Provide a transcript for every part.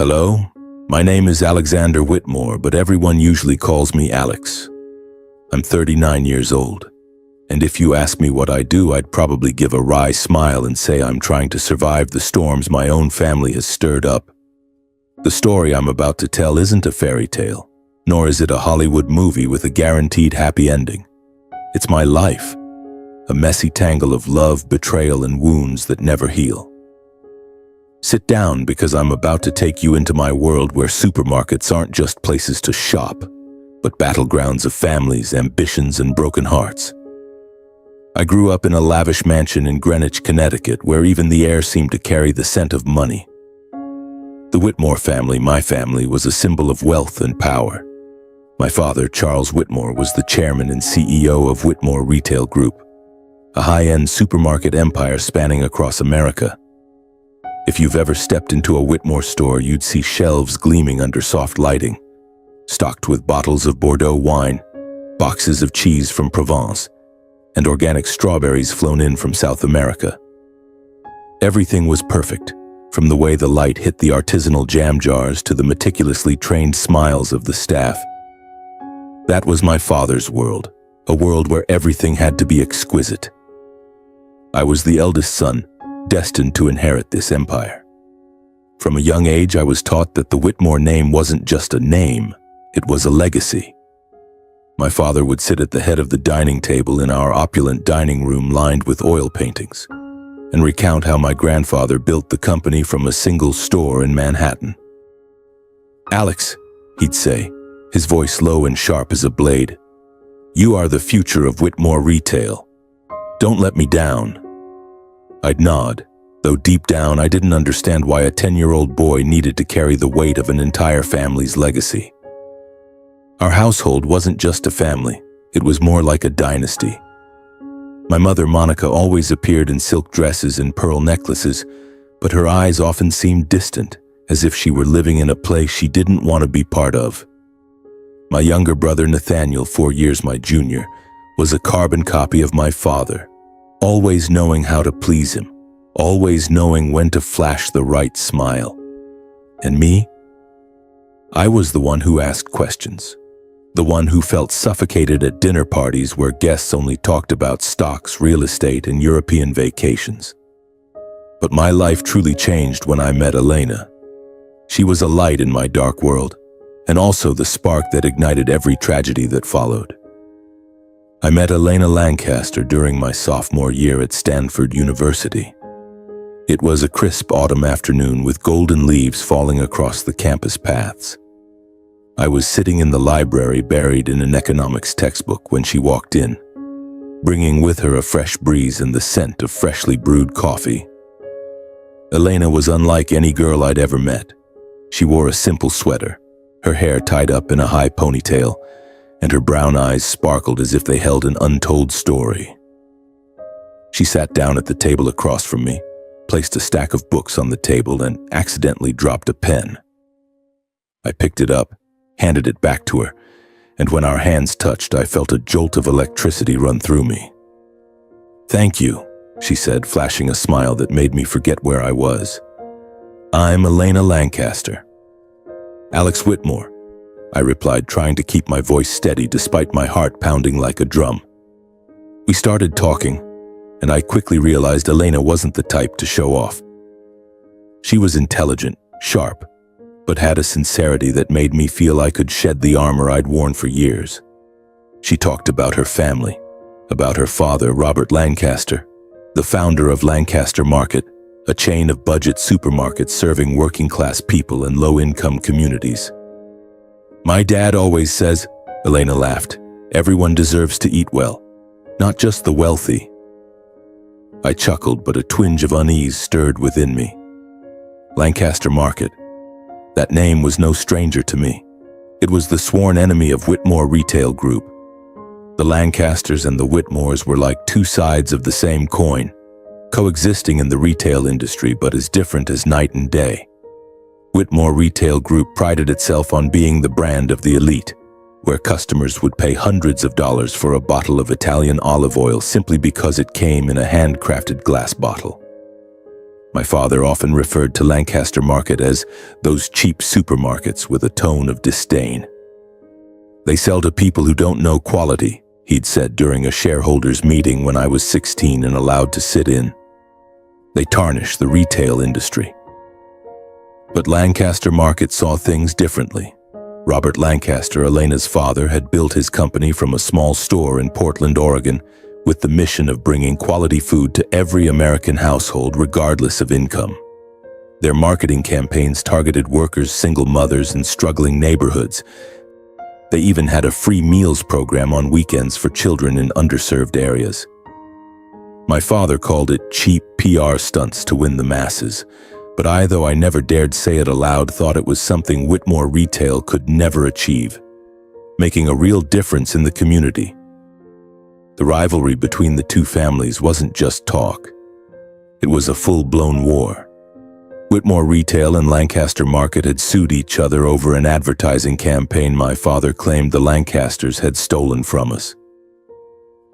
Hello, my name is Alexander Whitmore, but everyone usually calls me Alex. I'm 39 years old, and if you ask me what I do, I'd probably give a wry smile and say I'm trying to survive the storms my own family has stirred up. The story I'm about to tell isn't a fairy tale, nor is it a Hollywood movie with a guaranteed happy ending. It's my life, a messy tangle of love, betrayal, and wounds that never heal. Sit down, because I'm about to take you into my world where supermarkets aren't just places to shop, but battlegrounds of families, ambitions, and broken hearts. I grew up in a lavish mansion in Greenwich, Connecticut, where even the air seemed to carry the scent of money. The Whitmore family, my family, was a symbol of wealth and power. My father, Charles Whitmore, was the chairman and CEO of Whitmore Retail Group, a high-end supermarket empire spanning across America. If you've ever stepped into a Whitmore store, you'd see shelves gleaming under soft lighting, stocked with bottles of Bordeaux wine, boxes of cheese from Provence, and organic strawberries flown in from South America. Everything was perfect, from the way the light hit the artisanal jam jars to the meticulously trained smiles of the staff. That was my father's world, a world where everything had to be exquisite. I was the eldest son, destined to inherit this empire. From a young age, I was taught that the Whitmore name wasn't just a name, it was a legacy. My father would sit at the head of the dining table in our opulent dining room lined with oil paintings, and recount how my grandfather built the company from a single store in Manhattan. "Alex," he'd say, his voice low and sharp as a blade, "you are the future of Whitmore Retail. Don't let me down." I'd nod, though deep down I didn't understand why a 10-year-old boy needed to carry the weight of an entire family's legacy. Our household wasn't just a family, it was more like a dynasty. My mother, Monica, always appeared in silk dresses and pearl necklaces, but her eyes often seemed distant, as if she were living in a place she didn't want to be part of. My younger brother, Nathaniel, 4 years my junior, was a carbon copy of my father, always knowing how to please him, always knowing when to flash the right smile. And me? I was the one who asked questions, the one who felt suffocated at dinner parties where guests only talked about stocks, real estate, and European vacations. But my life truly changed when I met Elena. She was a light in my dark world, and also the spark that ignited every tragedy that followed. I met Elena Lancaster during my sophomore year at Stanford University. It was a crisp autumn afternoon with golden leaves falling across the campus paths. I was sitting in the library buried in an economics textbook when she walked in, bringing with her a fresh breeze and the scent of freshly brewed coffee. Elena was unlike any girl I'd ever met. She wore a simple sweater, her hair tied up in a high ponytail, and her brown eyes sparkled as if they held an untold story. She sat down at the table across from me, placed a stack of books on the table, and accidentally dropped a pen. I picked it up, handed it back to her, and when our hands touched, I felt a jolt of electricity run through me. "Thank you," she said, flashing a smile that made me forget where I was. "I'm Elena Lancaster." "Alex Whitmore," I replied, trying to keep my voice steady despite my heart pounding like a drum. We started talking, and I quickly realized Elena wasn't the type to show off. She was intelligent, sharp, but had a sincerity that made me feel I could shed the armor I'd worn for years. She talked about her family, about her father, Robert Lancaster, the founder of Lancaster Market, a chain of budget supermarkets serving working-class people and low-income communities. "My dad always says," Elena laughed, "everyone deserves to eat well, not just the wealthy." I chuckled, but a twinge of unease stirred within me. Lancaster Market. That name was no stranger to me. It was the sworn enemy of Whitmore Retail Group. The Lancasters and the Whitmores were like two sides of the same coin, coexisting in the retail industry but as different as night and day. Whitmore Retail Group prided itself on being the brand of the elite, where customers would pay hundreds of dollars for a bottle of Italian olive oil simply because it came in a handcrafted glass bottle. My father often referred to Lancaster Market as those cheap supermarkets with a tone of disdain. "They sell to people who don't know quality," he'd said during a shareholders' meeting when I was 16 and allowed to sit in. "They tarnish the retail industry." But Lancaster Market saw things differently. Robert Lancaster, Elena's father, had built his company from a small store in Portland, Oregon, with the mission of bringing quality food to every American household regardless of income. Their marketing campaigns targeted workers, single mothers, and struggling neighborhoods. They even had a free meals program on weekends for children in underserved areas. My father called it cheap PR stunts to win the masses, but though I never dared say it aloud, thought it was something Whitmore Retail could never achieve, making a real difference in the community. The rivalry between the two families wasn't just talk. It was a full-blown war. Whitmore Retail and Lancaster Market had sued each other over an advertising campaign my father claimed the Lancasters had stolen from us.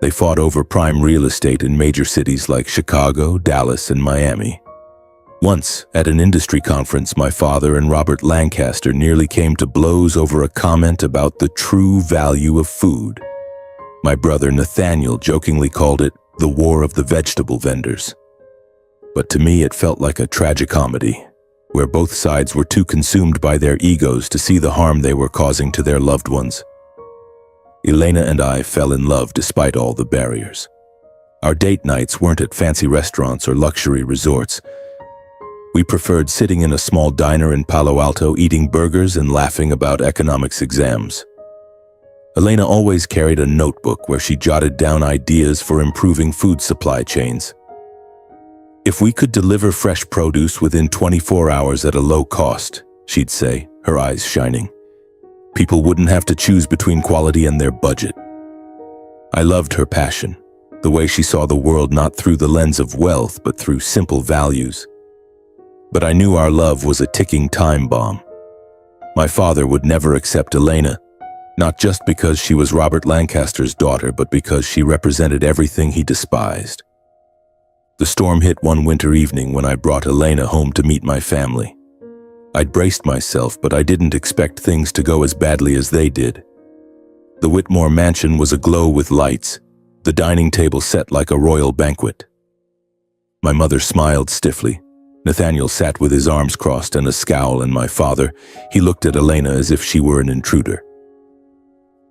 They fought over prime real estate in major cities like Chicago, Dallas, and Miami. Once, at an industry conference, my father and Robert Lancaster nearly came to blows over a comment about the true value of food. My brother Nathaniel jokingly called it the War of the Vegetable Vendors. But to me it felt like a tragicomedy, where both sides were too consumed by their egos to see the harm they were causing to their loved ones. Elena and I fell in love despite all the barriers. Our date nights weren't at fancy restaurants or luxury resorts. We preferred sitting in a small diner in Palo Alto, eating burgers and laughing about economics exams. Elena always carried a notebook where she jotted down ideas for improving food supply chains. "If we could deliver fresh produce within 24 hours at a low cost," she'd say, her eyes shining, "people wouldn't have to choose between quality and their budget." I loved her passion, the way she saw the world not through the lens of wealth but through simple values. But I knew our love was a ticking time bomb. My father would never accept Elena, not just because she was Robert Lancaster's daughter, but because she represented everything he despised. The storm hit one winter evening when I brought Elena home to meet my family. I'd braced myself, but I didn't expect things to go as badly as they did. The Whitmore mansion was aglow with lights, the dining table set like a royal banquet. My mother smiled stiffly. Nathaniel sat with his arms crossed and a scowl, and my father, he looked at Elena as if she were an intruder.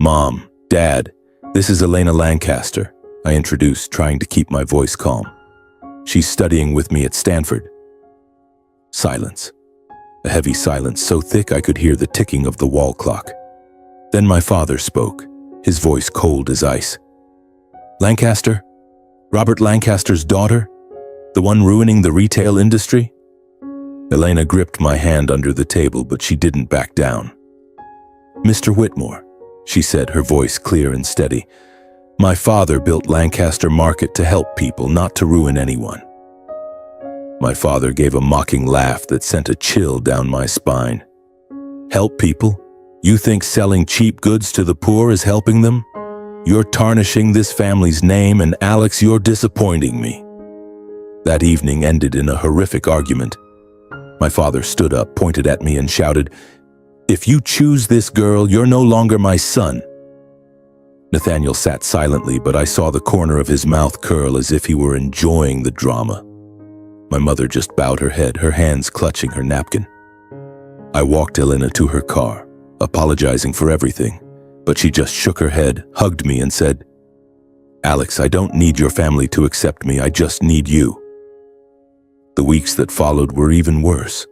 "Mom, Dad, this is Elena Lancaster," I introduced, trying to keep my voice calm. "She's studying with me at Stanford." Silence. A heavy silence so thick I could hear the ticking of the wall clock. Then my father spoke, his voice cold as ice. "Lancaster? Robert Lancaster's daughter? The one ruining the retail industry?" Elena gripped my hand under the table, but she didn't back down. "Mr. Whitmore," she said, her voice clear and steady, "my father built Lancaster Market to help people, not to ruin anyone." My father gave a mocking laugh that sent a chill down my spine. "Help people? You think selling cheap goods to the poor is helping them? You're tarnishing this family's name, and Alex, you're disappointing me." That evening ended in a horrific argument. My father stood up, pointed at me, and shouted, "If you choose this girl, you're no longer my son." Nathaniel sat silently, but I saw the corner of his mouth curl as if he were enjoying the drama. My mother just bowed her head, her hands clutching her napkin. I walked Elena to her car, apologizing for everything, but she just shook her head, hugged me, and said, "Alex, I don't need your family to accept me, I just need you." The weeks that followed were even worse.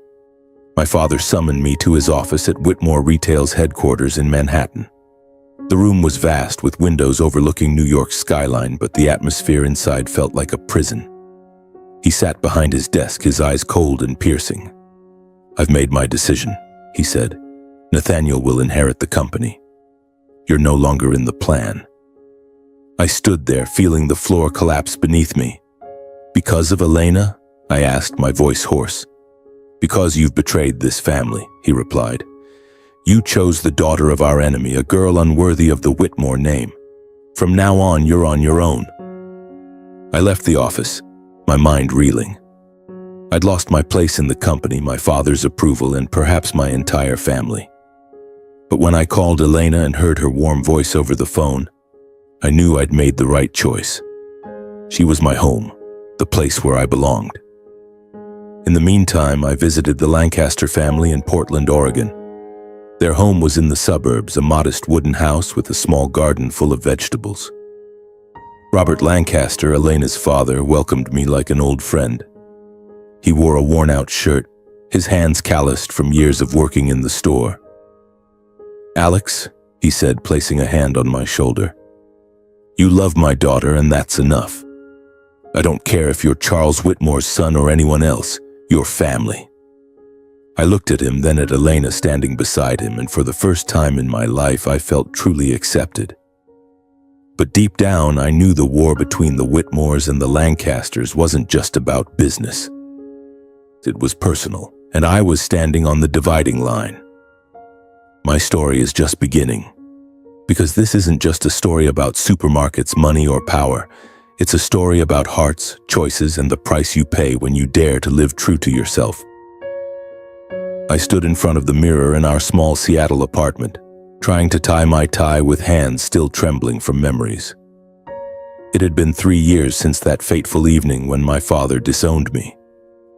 My father summoned me to his office at Whitmore Retail's headquarters in Manhattan. The room was vast, with windows overlooking New York's skyline, but the atmosphere inside felt like a prison. He sat behind his desk, his eyes cold and piercing. "I've made my decision," he said. "Nathaniel will inherit the company. You're no longer in the plan." I stood there, feeling the floor collapse beneath me. "Because of Elena?" I asked, my voice hoarse. "Because you've betrayed this family," he replied. "You chose the daughter of our enemy, a girl unworthy of the Whitmore name. From now on, you're on your own." I left the office, my mind reeling. I'd lost my place in the company, my father's approval, and perhaps my entire family. But when I called Elena and heard her warm voice over the phone, I knew I'd made the right choice. She was my home, the place where I belonged. In the meantime, I visited the Lancaster family in Portland, Oregon. Their home was in the suburbs, a modest wooden house with a small garden full of vegetables. Robert Lancaster, Elena's father, welcomed me like an old friend. He wore a worn-out shirt, his hands calloused from years of working in the store. "Alex," he said, placing a hand on my shoulder, "you love my daughter, and that's enough. I don't care if you're Charles Whitmore's son or anyone else. You're family." I looked at him, then at Elena standing beside him, and for the first time in my life, I felt truly accepted. But deep down, I knew the war between the Whitmores and the Lancasters wasn't just about business. It was personal, and I was standing on the dividing line. My story is just beginning, because this isn't just a story about supermarkets, money, or power. It's a story about hearts, choices, and the price you pay when you dare to live true to yourself. I stood in front of the mirror in our small Seattle apartment, trying to tie my tie with hands still trembling from memories. It had been 3 years since that fateful evening when my father disowned me,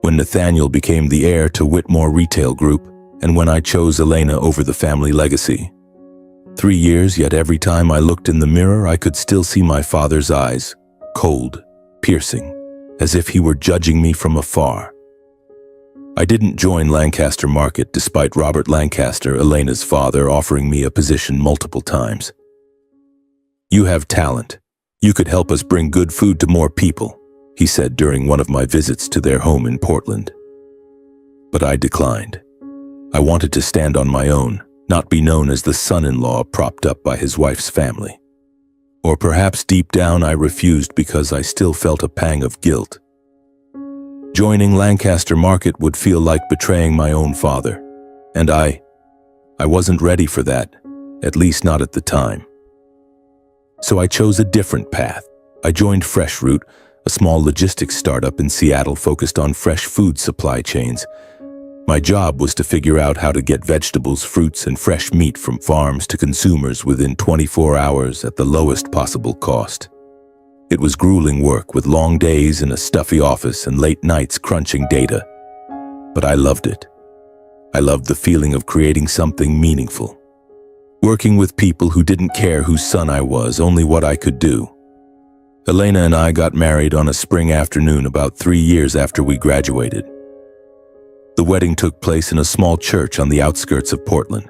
when Nathaniel became the heir to Whitmore Retail Group, and when I chose Elena over the family legacy. 3 years, yet every time I looked in the mirror, I could still see my father's eyes, cold, piercing, as if he were judging me from afar. I didn't join Lancaster Market despite Robert Lancaster, Elena's father, offering me a position multiple times. "You have talent. You could help us bring good food to more people," he said during one of my visits to their home in Portland. But I declined. I wanted to stand on my own, not be known as the son-in-law propped up by his wife's family. Or perhaps deep down I refused because I still felt a pang of guilt. Joining Lancaster Market would feel like betraying my own father, and I wasn't ready for that, at least not at the time. So I chose a different path. I joined Fresh Route, a small logistics startup in Seattle focused on fresh food supply chains. My job was to figure out how to get vegetables, fruits, and fresh meat from farms to consumers within 24 hours at the lowest possible cost. It was grueling work with long days in a stuffy office and late nights crunching data. But I loved it. I loved the feeling of creating something meaningful. Working with people who didn't care whose son I was, only what I could do. Elena and I got married on a spring afternoon about 3 years after we graduated. The wedding took place in a small church on the outskirts of Portland.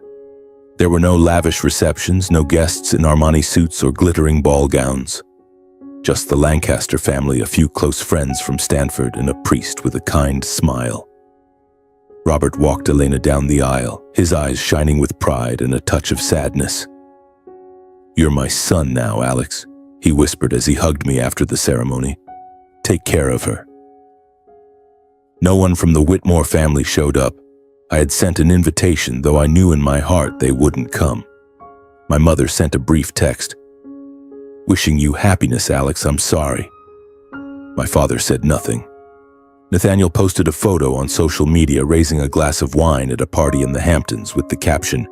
There were no lavish receptions, no guests in Armani suits or glittering ball gowns. Just the Lancaster family, a few close friends from Stanford, and a priest with a kind smile. Robert walked Elena down the aisle, his eyes shining with pride and a touch of sadness. "You're my son now, Alex," he whispered as he hugged me after the ceremony. "Take care of her." No one from the Whitmore family showed up. I had sent an invitation, though I knew in my heart they wouldn't come. My mother sent a brief text. "Wishing you happiness, Alex, I'm sorry." My father said nothing. Nathaniel posted a photo on social media raising a glass of wine at a party in the Hamptons with the caption,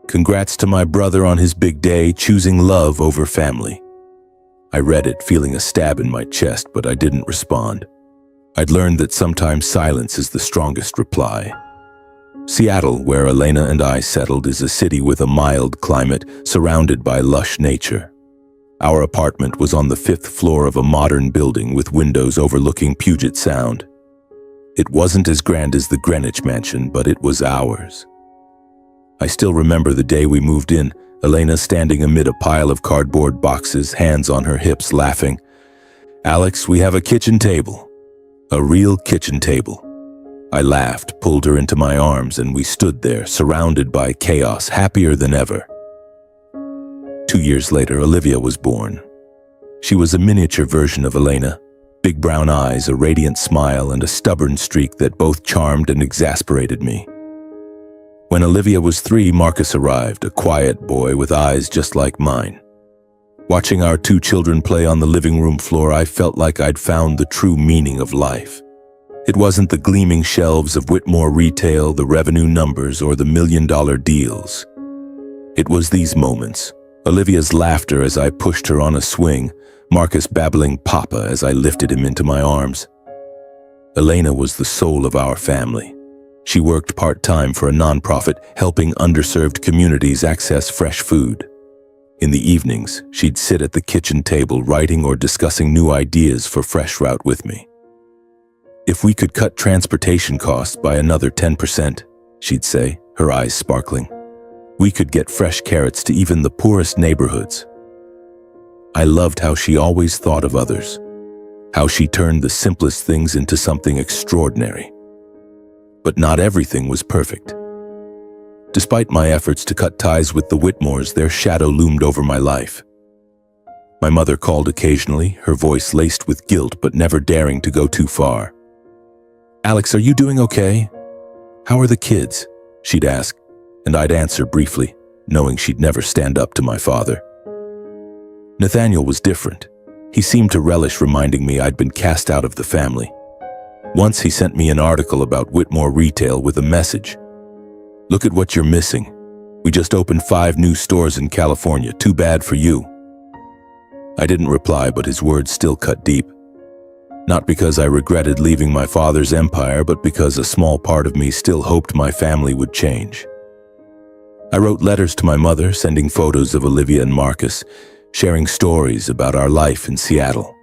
"Congrats to my brother on his big day, choosing love over family." I read it, feeling a stab in my chest, but I didn't respond. I'd learned that sometimes silence is the strongest reply. Seattle, where Elena and I settled, is a city with a mild climate surrounded by lush nature. Our apartment was on the 5th floor of a modern building with windows overlooking Puget Sound. It wasn't as grand as the Greenwich Mansion, but it was ours. I still remember the day we moved in, Elena standing amid a pile of cardboard boxes, hands on her hips, laughing. "Alex, we have a kitchen table. A real kitchen table." I laughed, pulled her into my arms, and we stood there, surrounded by chaos, happier than ever. 2 years later, Olivia was born. She was a miniature version of Elena, big brown eyes, a radiant smile, and a stubborn streak that both charmed and exasperated me. When Olivia was 3, Marcus arrived, a quiet boy with eyes just like mine. Watching our 2 children play on the living room floor, I felt like I'd found the true meaning of life. It wasn't the gleaming shelves of Whitmore Retail, the revenue numbers, or the million-dollar deals. It was these moments. Olivia's laughter as I pushed her on a swing, Marcus babbling "Papa" as I lifted him into my arms. Elena was the soul of our family. She worked part-time for a nonprofit helping underserved communities access fresh food. In the evenings, she'd sit at the kitchen table writing or discussing new ideas for Fresh Route with me. "If we could cut transportation costs by another 10%, she'd say, her eyes sparkling, "we could get fresh carrots to even the poorest neighborhoods." I loved how she always thought of others, how she turned the simplest things into something extraordinary. But not everything was perfect. Despite my efforts to cut ties with the Whitmores, their shadow loomed over my life. My mother called occasionally, her voice laced with guilt but never daring to go too far. "Alex, are you doing okay? How are the kids?" she'd ask, and I'd answer briefly, knowing she'd never stand up to my father. Nathaniel was different. He seemed to relish reminding me I'd been cast out of the family. Once he sent me an article about Whitmore Retail with a message. "Look at what you're missing. We just opened 5 new stores in California. Too bad for you." I didn't reply, but his words still cut deep. Not because I regretted leaving my father's empire, but because a small part of me still hoped my family would change. I wrote letters to my mother, sending photos of Olivia and Marcus, sharing stories about our life in Seattle.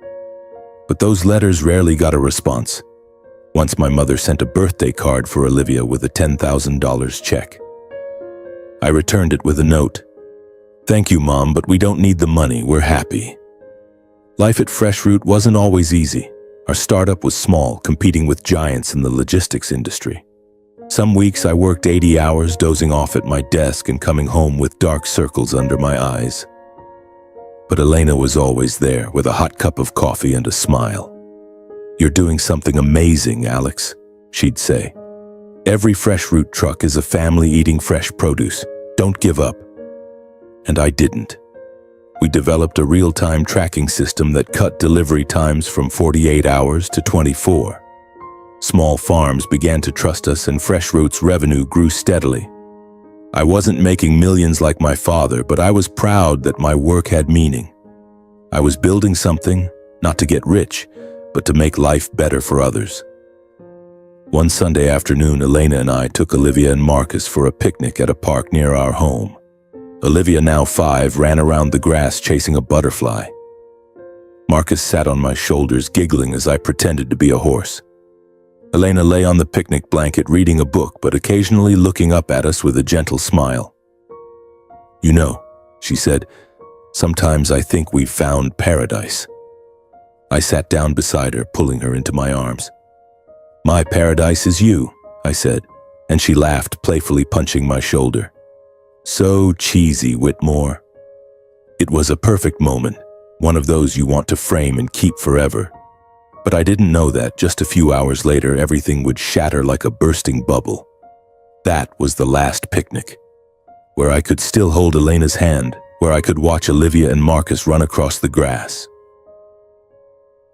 But those letters rarely got a response. Once my mother sent a birthday card for Olivia with a $10,000 check. I returned it with a note. "Thank you, Mom, but we don't need the money. We're happy." Life at Fresh Route wasn't always easy. Our startup was small, competing with giants in the logistics industry. Some weeks I worked 80 hours, dozing off at my desk and coming home with dark circles under my eyes. But Elena was always there, with a hot cup of coffee and a smile. "You're doing something amazing, Alex," she'd say. "Every Fresh Route truck is a family eating fresh produce. Don't give up." And I didn't. We developed a real-time tracking system that cut delivery times from 48 hours to 24. Small farms began to trust us, and Fresh Route's revenue grew steadily. I wasn't making millions like my father, but I was proud that my work had meaning. I was building something, not to get rich, but to make life better for others. One Sunday afternoon, Elena and I took Olivia and Marcus for a picnic at a park near our home. Olivia, now 5, ran around the grass chasing a butterfly. Marcus sat on my shoulders, giggling as I pretended to be a horse. Elena lay on the picnic blanket reading a book, but occasionally looking up at us with a gentle smile. "You know," she said, "sometimes I think we've found paradise." I sat down beside her, pulling her into my arms. "My paradise is you," I said, and she laughed, playfully punching my shoulder. "So cheesy, Whitmore." It was a perfect moment, one of those you want to frame and keep forever. But I didn't know that just a few hours later everything would shatter like a bursting bubble. That was the last picnic, where I could still hold Elena's hand, where I could watch Olivia and Marcus run across the grass.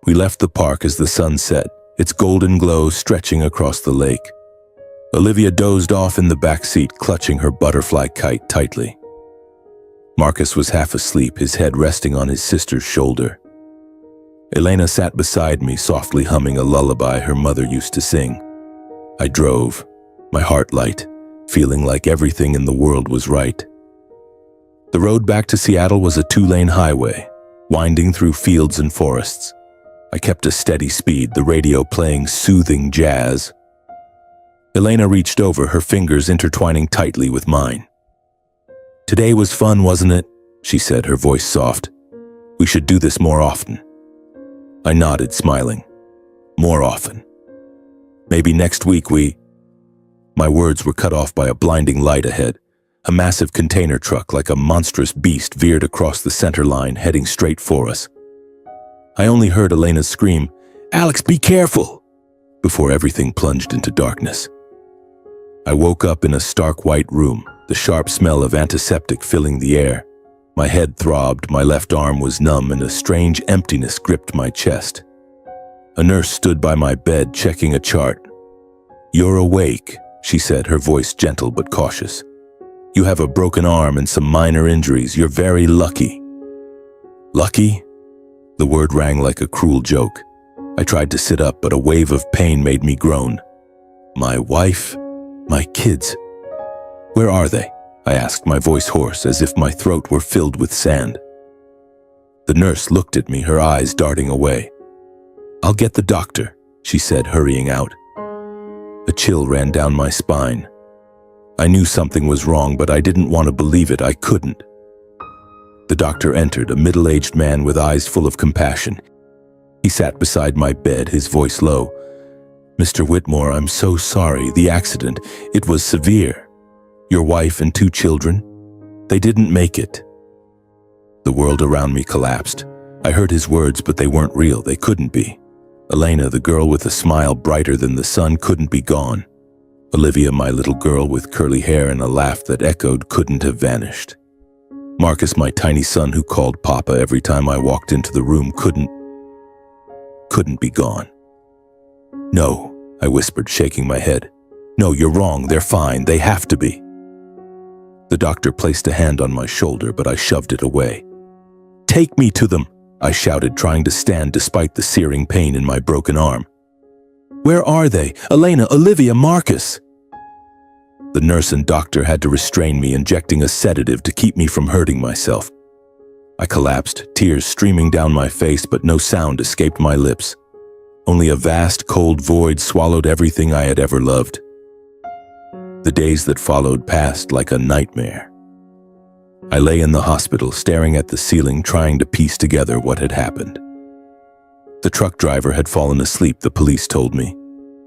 We left the park as the sun set, its golden glow stretching across the lake. Olivia dozed off in the back seat, clutching her butterfly kite tightly. Marcus was half asleep, his head resting on his sister's shoulder. Elena sat beside me, softly humming a lullaby her mother used to sing. I drove, my heart light, feeling like everything in the world was right. The road back to Seattle was a 2-lane highway, winding through fields and forests. I kept a steady speed, the radio playing soothing jazz. Elena reached over, her fingers intertwining tightly with mine. "Today was fun, wasn't it?" she said, her voice soft. "We should do this more often." I nodded, smiling. "More often. Maybe next week we—" My words were cut off by a blinding light ahead. A massive container truck, like a monstrous beast, veered across the center line, heading straight for us. I only heard Elena scream, "Alex, be careful!" before everything plunged into darkness. I woke up in a stark white room, the sharp smell of antiseptic filling the air. My head throbbed, my left arm was numb, and a strange emptiness gripped my chest. A nurse stood by my bed checking a chart. "You're awake," she said, her voice gentle but cautious. "You have a broken arm and some minor injuries. You're very lucky." Lucky? The word rang like a cruel joke. I tried to sit up, but a wave of pain made me groan. My wife, my kids. Where are they? I asked, my voice hoarse, as if my throat were filled with sand. The nurse looked at me, her eyes darting away. "I'll get the doctor," she said, hurrying out. A chill ran down my spine. I knew something was wrong, but I didn't want to believe it. I couldn't. The doctor entered, a middle-aged man with eyes full of compassion. He sat beside my bed, his voice low. "Mr. Whitmore, I'm so sorry. The accident, it was severe. Your wife and 2 children, they didn't make it." The world around me collapsed. I heard his words, but they weren't real. They couldn't be. Elena, the girl with a smile brighter than the sun, couldn't be gone. Olivia, my little girl with curly hair and a laugh that echoed, couldn't have vanished. Marcus, my tiny son who called Papa every time I walked into the room, couldn't be gone. "No," I whispered, shaking my head. "No, you're wrong. They're fine. They have to be." The doctor placed a hand on my shoulder, but I shoved it away. "Take me to them," I shouted, trying to stand despite the searing pain in my broken arm. "Where are they? Elena, Olivia, Marcus?" The nurse and doctor had to restrain me, injecting a sedative to keep me from hurting myself. I collapsed, tears streaming down my face, but no sound escaped my lips. Only a vast, cold void swallowed everything I had ever loved. The days that followed passed like a nightmare. I lay in the hospital, staring at the ceiling, trying to piece together what had happened. The truck driver had fallen asleep, the police told me.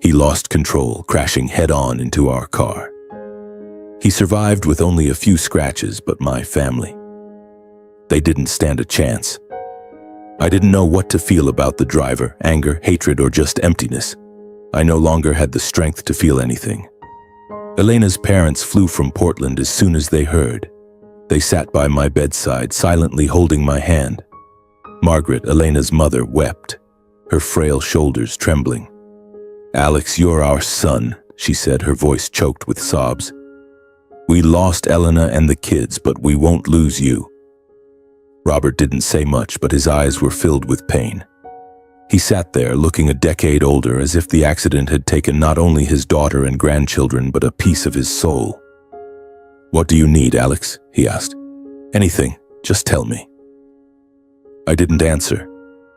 He lost control, crashing head-on into our car. He survived with only a few scratches, but my family, they didn't stand a chance. I didn't know what to feel about the driver, anger, hatred, or just emptiness. I no longer had the strength to feel anything. Elena's parents flew from Portland as soon as they heard. They sat by my bedside, silently holding my hand. Margaret, Elena's mother, wept, her frail shoulders trembling. "Alex, you're our son," she said, her voice choked with sobs. "We lost Elena and the kids, but we won't lose you." Robert didn't say much, but his eyes were filled with pain. He sat there, looking a decade older, as if the accident had taken not only his daughter and grandchildren, but a piece of his soul. "What do you need, Alex?" he asked. "Anything, just tell me." I didn't answer.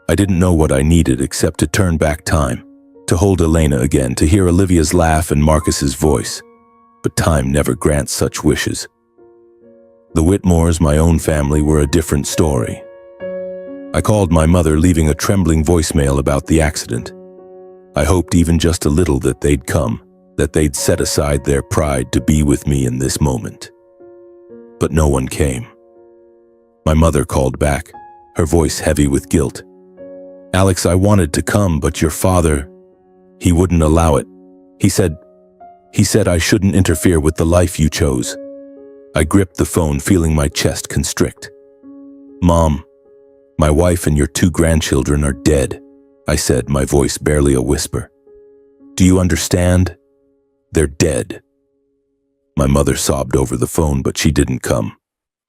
I didn't know what I needed except to turn back time, to hold Elena again, to hear Olivia's laugh and Marcus's voice. But time never grants such wishes. The Whitmores, my own family, were a different story. I called my mother, leaving a trembling voicemail about the accident. I hoped even just a little that they'd come, that they'd set aside their pride to be with me in this moment. But no one came. My mother called back, her voice heavy with guilt. "Alex, I wanted to come, but your father, he wouldn't allow it. He said I shouldn't interfere with the life you chose." I gripped the phone, feeling my chest constrict. "Mom, my wife and your 2 grandchildren are dead," I said, my voice barely a whisper. "Do you understand? They're dead." My mother sobbed over the phone, but she didn't come.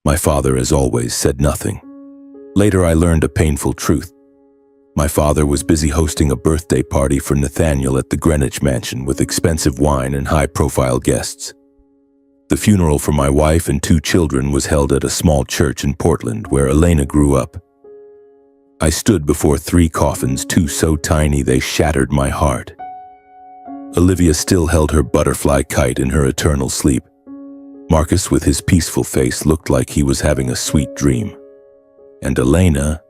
My father, as always, said nothing. Later, I learned a painful truth. My father was busy hosting a birthday party for Nathaniel at the Greenwich Mansion with expensive wine and high-profile guests. The funeral for my wife and 2 children was held at a small church in Portland where Elena grew up. I stood before 3 coffins, 2 so tiny they shattered my heart. Olivia still held her butterfly kite in her eternal sleep. Marcus, with his peaceful face, looked like he was having a sweet dream. And Elena,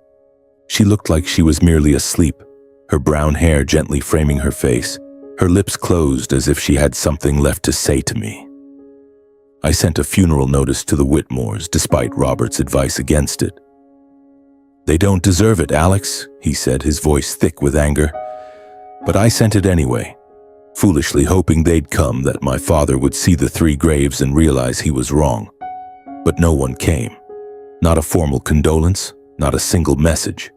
she looked like she was merely asleep, her brown hair gently framing her face, her lips closed as if she had something left to say to me. I sent a funeral notice to the Whitmores, despite Robert's advice against it. "They don't deserve it, Alex," he said, his voice thick with anger. But I sent it anyway, foolishly hoping they'd come, that my father would see the 3 graves and realize he was wrong. But no one came. Not a formal condolence, not a single message.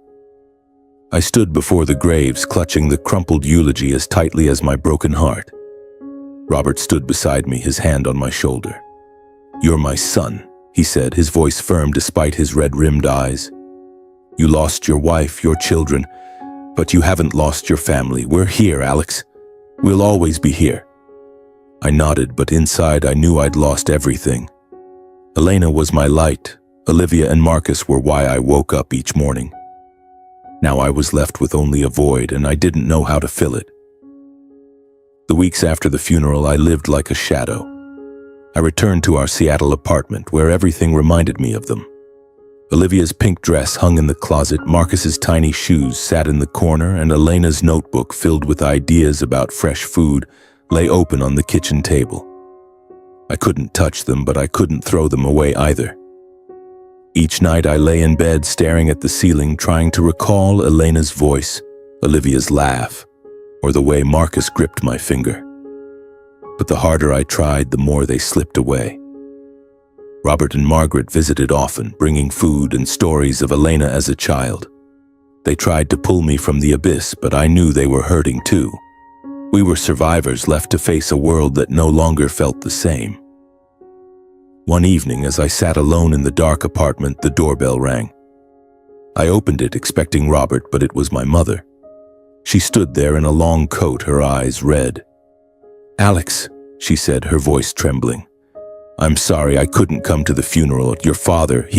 I stood before the graves, clutching the crumpled eulogy as tightly as my broken heart. Robert stood beside me, his hand on my shoulder. "You're my son," he said, his voice firm despite his red-rimmed eyes. "You lost your wife, your children, but you haven't lost your family. We're here, Alex. We'll always be here." I nodded, but inside I knew I'd lost everything. Elena was my light. Olivia and Marcus were why I woke up each morning. Now I was left with only a void, and I didn't know how to fill it. The weeks after the funeral, I lived like a shadow. I returned to our Seattle apartment, where everything reminded me of them. Olivia's pink dress hung in the closet, Marcus's tiny shoes sat in the corner, and Elena's notebook, filled with ideas about fresh food, lay open on the kitchen table. I couldn't touch them, but I couldn't throw them away either. Each night I lay in bed staring at the ceiling, trying to recall Elena's voice, Olivia's laugh, or the way Marcus gripped my finger. But the harder I tried, the more they slipped away. Robert and Margaret visited often, bringing food and stories of Elena as a child. They tried to pull me from the abyss, but I knew they were hurting too. We were survivors left to face a world that no longer felt the same. One evening, as I sat alone in the dark apartment, the doorbell rang. I opened it, expecting Robert, but it was my mother. She stood there in a long coat, her eyes red. "Alex," she said, her voice trembling. "I'm sorry I couldn't come to the funeral. Your father,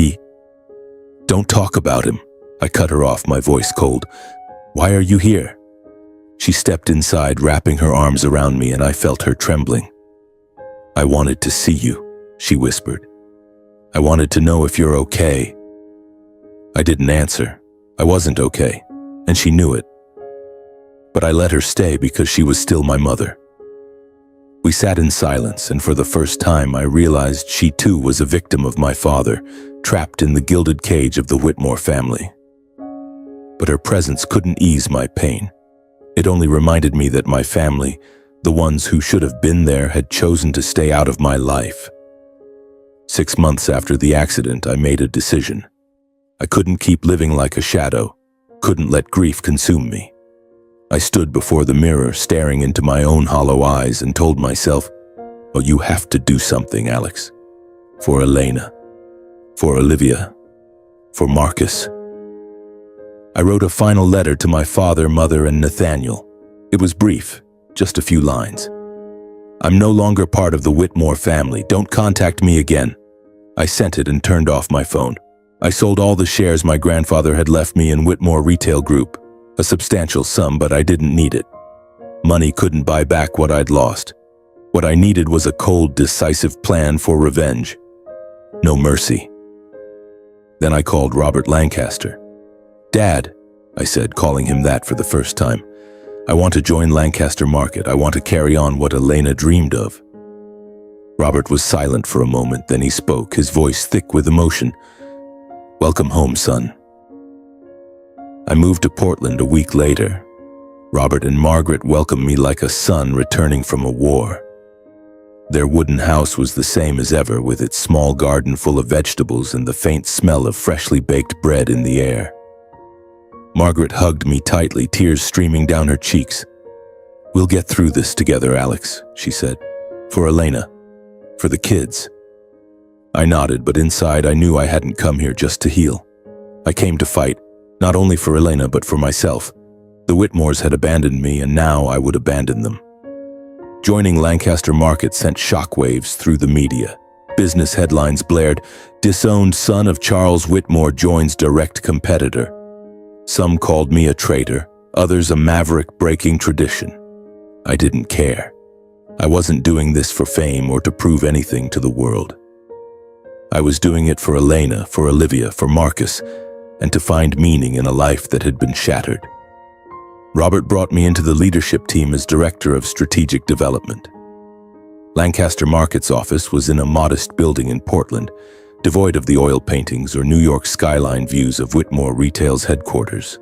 Don't talk about him." I cut her off, my voice cold. "Why are you here?" She stepped inside, wrapping her arms around me, and I felt her trembling. "I wanted to see you," she whispered. "I wanted to know if you're okay." I didn't answer. I wasn't okay, and she knew it. But I let her stay because she was still my mother. We sat in silence, and for the first time I realized she too was a victim of my father, trapped in the gilded cage of the Whitmore family. But her presence couldn't ease my pain. It only reminded me that my family, the ones who should have been there, had chosen to stay out of my life. 6 months after the accident, I made a decision. I couldn't keep living like a shadow, couldn't let grief consume me. I stood before the mirror, staring into my own hollow eyes, and told myself, "Oh, you have to do something, Alex. For Elena, for Olivia, for Marcus." I wrote a final letter to my father, mother, and Nathaniel. It was brief, just a few lines. "I'm no longer part of the Whitmore family. Don't contact me again." I sent it and turned off my phone. I sold all the shares my grandfather had left me in Whitmore Retail Group, a substantial sum, but I didn't need it. Money couldn't buy back what I'd lost. What I needed was a cold, decisive plan for revenge. No mercy. Then I called Robert Lancaster. "Dad," I said, calling him that for the first time, "I want to join Lancaster Market. I want to carry on what Elena dreamed of." Robert was silent for a moment, then he spoke, his voice thick with emotion. "Welcome home, son." I moved to Portland a week later. Robert and Margaret welcomed me like a son returning from a war. Their wooden house was the same as ever, with its small garden full of vegetables and the faint smell of freshly baked bread in the air. Margaret hugged me tightly, tears streaming down her cheeks. "We'll get through this together, Alex," she said. "For Elena. For the kids." I nodded, but inside I knew I hadn't come here just to heal. I came to fight, not only for Elena but for myself. The Whitmores had abandoned me, and now I would abandon them. Joining Lancaster Market sent shockwaves through the media. Business headlines blared, "Disowned son of Charles Whitmore joins direct competitor." Some called me a traitor, others a maverick breaking tradition. I didn't care. I wasn't doing this for fame or to prove anything to the world. I was doing it for Elena, for Olivia, for Marcus, and to find meaning in a life that had been shattered. Robert brought me into the leadership team as Director of Strategic Development. Lancaster Market's office was in a modest building in Portland, devoid of the oil paintings or New York skyline views of Whitmore Retail's headquarters.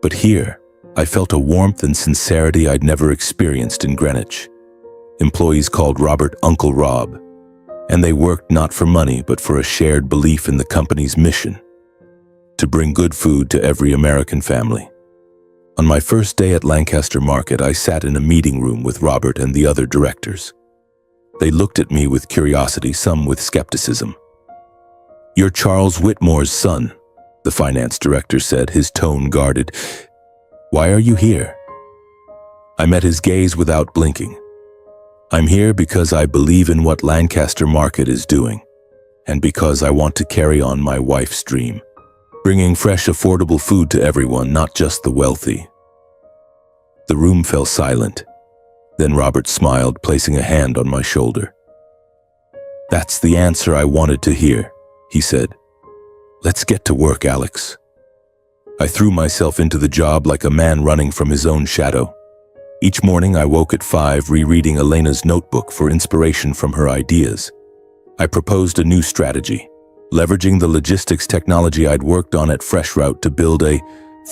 But here, I felt a warmth and sincerity I'd never experienced in Greenwich. Employees called Robert Uncle Rob, and they worked not for money but for a shared belief in the company's mission: to bring good food to every American family. On my first day at Lancaster Market, I sat in a meeting room with Robert and the other directors. They looked at me with curiosity, some with skepticism. "You're Charles Whitmore's son," the finance director said, his tone guarded. "Why are you here?" I met his gaze without blinking. "I'm here because I believe in what Lancaster Market is doing, and because I want to carry on my wife's dream, bringing fresh, affordable food to everyone, not just the wealthy." The room fell silent. Then Robert smiled, placing a hand on my shoulder. "That's the answer I wanted to hear," he said. "Let's get to work, Alex." I threw myself into the job like a man running from his own shadow. Each morning I woke at 5, rereading Elena's notebook for inspiration from her ideas. I proposed a new strategy, leveraging the logistics technology I'd worked on at Fresh Route to build a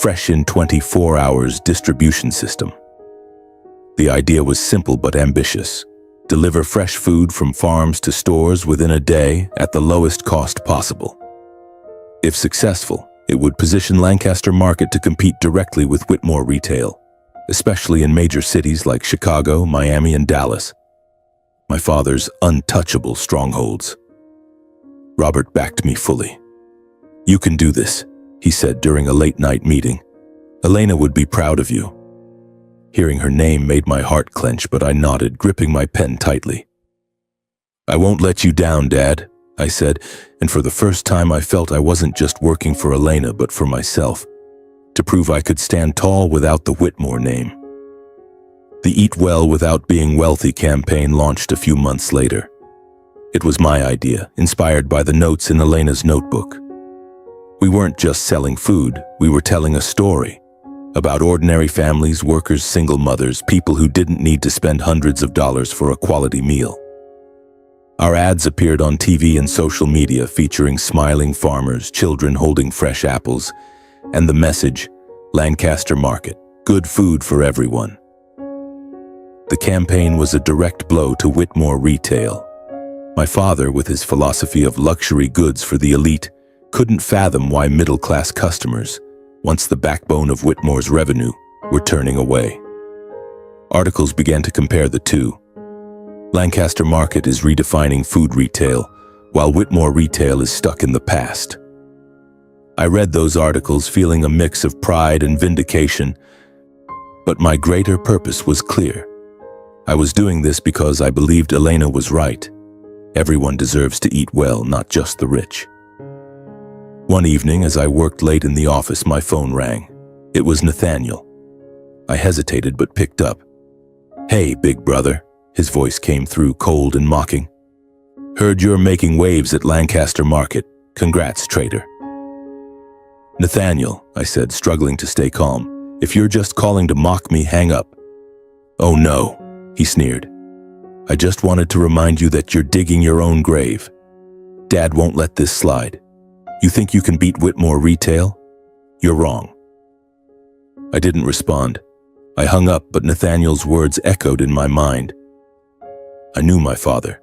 fresh in 24 hours distribution system. The idea was simple but ambitious. Deliver fresh food from farms to stores within a day at the lowest cost possible. If successful, it would position Lancaster Market to compete directly with Whitmore Retail, especially in major cities like Chicago, Miami, and Dallas, my father's untouchable strongholds. Robert backed me fully. "You can do this," he said during a late-night meeting. "Elena would be proud of you." Hearing her name made my heart clench, but I nodded, gripping my pen tightly. "I won't let you down, Dad," I said, and for the first time I felt I wasn't just working for Elena, but for myself, to prove I could stand tall without the Whitmore name. The Eat Well Without Being Wealthy campaign launched a few months later. It was my idea, inspired by the notes in Elena's notebook. We weren't just selling food, we were telling a story about ordinary families, workers, single mothers, people who didn't need to spend hundreds of dollars for a quality meal. Our ads appeared on TV and social media, featuring smiling farmers, children holding fresh apples, and the message, "Lancaster Market, good food for everyone." The campaign was a direct blow to Whitmore Retail. My father, with his philosophy of luxury goods for the elite, couldn't fathom why middle-class customers, once the backbone of Whitmore's revenue, were turning away. Articles began to compare the two. Lancaster Market is redefining food retail, while Whitmore Retail is stuck in the past. I read those articles feeling a mix of pride and vindication, but my greater purpose was clear. I was doing this because I believed Elena was right. Everyone deserves to eat well, not just the rich. One evening, as I worked late in the office, my phone rang. It was Nathaniel. I hesitated but picked up. "Hey, big brother," his voice came through, cold and mocking. "Heard you're making waves at Lancaster Market. Congrats, trader." "Nathaniel," I said, struggling to stay calm, "if you're just calling to mock me, hang up." "Oh no," he sneered. "I just wanted to remind you that you're digging your own grave. Dad won't let this slide. You think you can beat Whitmore Retail? You're wrong." I didn't respond. I hung up, but Nathaniel's words echoed in my mind. I knew my father.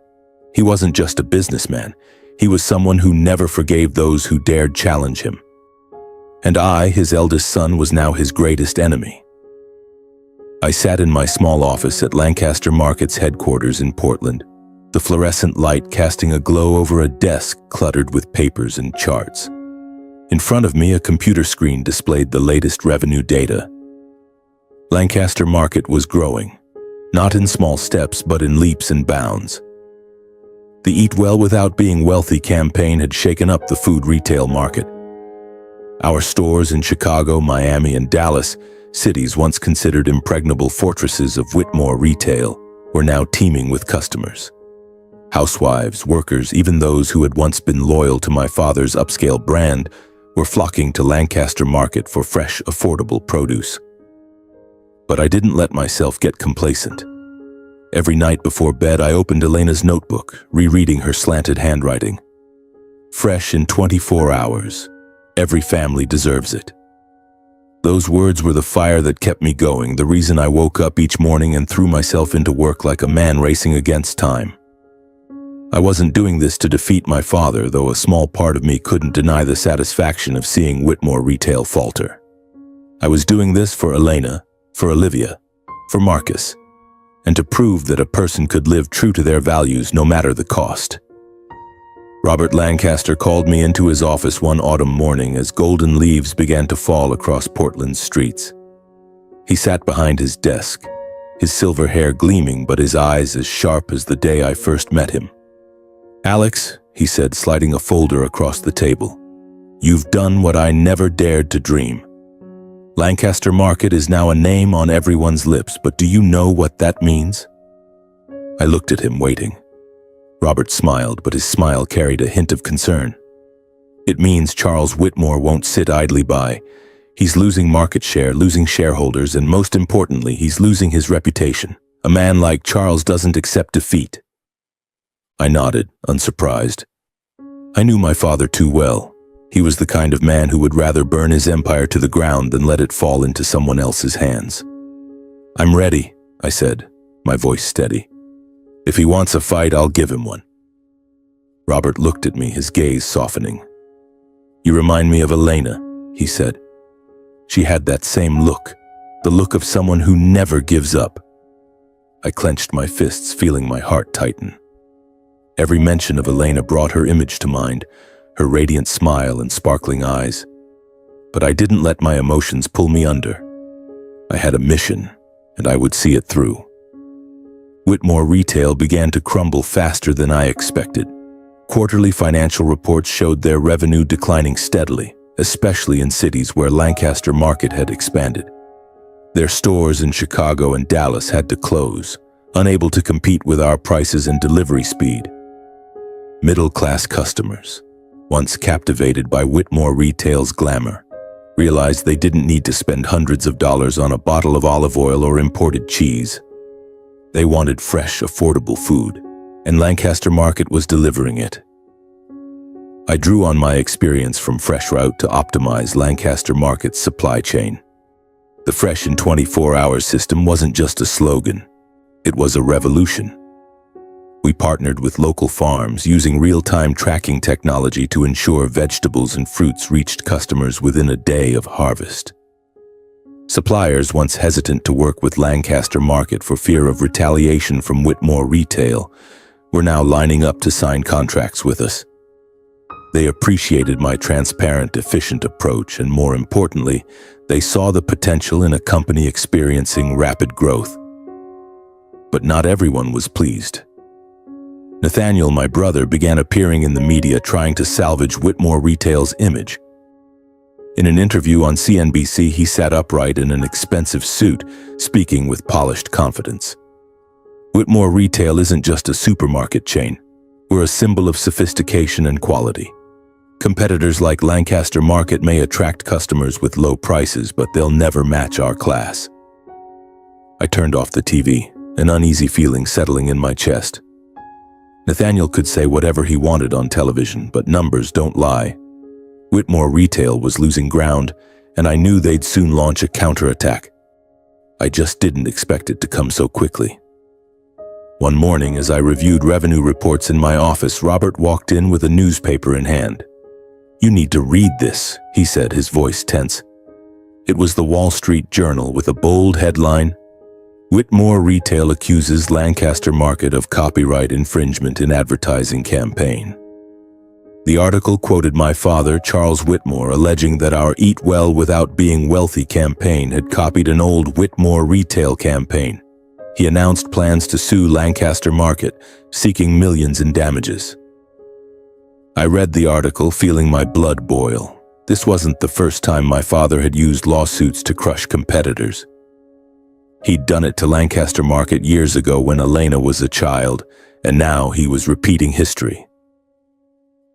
He wasn't just a businessman. He was someone who never forgave those who dared challenge him. And I, his eldest son, was now his greatest enemy. I sat in my small office at Lancaster Market's headquarters in Portland, the fluorescent light casting a glow over a desk cluttered with papers and charts. In front of me, a computer screen displayed the latest revenue data. Lancaster Market was growing, not in small steps, but in leaps and bounds. The Eat Well Without Being Wealthy campaign had shaken up the food retail market. Our stores in Chicago, Miami, and Dallas, cities once considered impregnable fortresses of Whitmore Retail, were now teeming with customers. Housewives, workers, even those who had once been loyal to my father's upscale brand, were flocking to Lancaster Market for fresh, affordable produce. But I didn't let myself get complacent. Every night before bed, I opened Elena's notebook, rereading her slanted handwriting. "Fresh in 24 hours. Every family deserves it." Those words were the fire that kept me going, the reason I woke up each morning and threw myself into work like a man racing against time. I wasn't doing this to defeat my father, though a small part of me couldn't deny the satisfaction of seeing Whitmore Retail falter. I was doing this for Elena, for Olivia, for Marcus, and to prove that a person could live true to their values no matter the cost. Robert Lancaster called me into his office one autumn morning as golden leaves began to fall across Portland's streets. He sat behind his desk, his silver hair gleaming but his eyes as sharp as the day I first met him. "Alex," he said, sliding a folder across the table, "you've done what I never dared to dream. Lancaster Market is now a name on everyone's lips, but do you know what that means?" I looked at him, waiting. Robert smiled, but his smile carried a hint of concern. "It means Charles Whitmore won't sit idly by. He's losing market share, losing shareholders, and most importantly, he's losing his reputation. A man like Charles doesn't accept defeat." I nodded, unsurprised. I knew my father too well. He was the kind of man who would rather burn his empire to the ground than let it fall into someone else's hands. "I'm ready," I said, my voice steady. "If he wants a fight, I'll give him one." Robert looked at me, his gaze softening. "You remind me of Elena," he said. She had that same look, the look of someone who never gives up. I clenched my fists, feeling my heart tighten. Every mention of Elena brought her image to mind, her radiant smile and sparkling eyes. But I didn't let my emotions pull me under. I had a mission, and I would see it through. Whitmore Retail began to crumble faster than I expected. Quarterly financial reports showed their revenue declining steadily, especially in cities where Lancaster Market had expanded. Their stores in Chicago and Dallas had to close, unable to compete with our prices and delivery speed. Middle-class customers, once captivated by Whitmore Retail's glamour, realized they didn't need to spend hundreds of dollars on a bottle of olive oil or imported cheese. They wanted fresh, affordable food, and Lancaster Market was delivering it. I drew on my experience from Fresh Route to optimize Lancaster Market's supply chain. The Fresh in 24 Hours system wasn't just a slogan, it was a revolution. We partnered with local farms using real-time tracking technology to ensure vegetables and fruits reached customers within a day of harvest. Suppliers, once hesitant to work with Lancaster Market for fear of retaliation from Whitmore Retail, were now lining up to sign contracts with us. They appreciated my transparent, efficient approach, and more importantly, they saw the potential in a company experiencing rapid growth. But not everyone was pleased. Nathaniel, my brother, began appearing in the media trying to salvage Whitmore Retail's image. In an interview on CNBC, he sat upright in an expensive suit, speaking with polished confidence. "Whitmore Retail isn't just a supermarket chain. We're a symbol of sophistication and quality. Competitors like Lancaster Market may attract customers with low prices, but they'll never match our class." I turned off the TV, an uneasy feeling settling in my chest. Nathaniel could say whatever he wanted on television, but numbers don't lie. Whitmore Retail was losing ground, and I knew they'd soon launch a counterattack. I just didn't expect it to come so quickly. One morning, as I reviewed revenue reports in my office, Robert walked in with a newspaper in hand. "You need to read this," he said, his voice tense. It was the Wall Street Journal with a bold headline, "Whitmore Retail accuses Lancaster Market of copyright infringement in advertising campaign." The article quoted my father, Charles Whitmore, alleging that our Eat Well Without Being Wealthy campaign had copied an old Whitmore Retail campaign. He announced plans to sue Lancaster Market, seeking millions in damages. I read the article, feeling my blood boil. This wasn't the first time my father had used lawsuits to crush competitors. He'd done it to Lancaster Market years ago when Elena was a child, and now he was repeating history.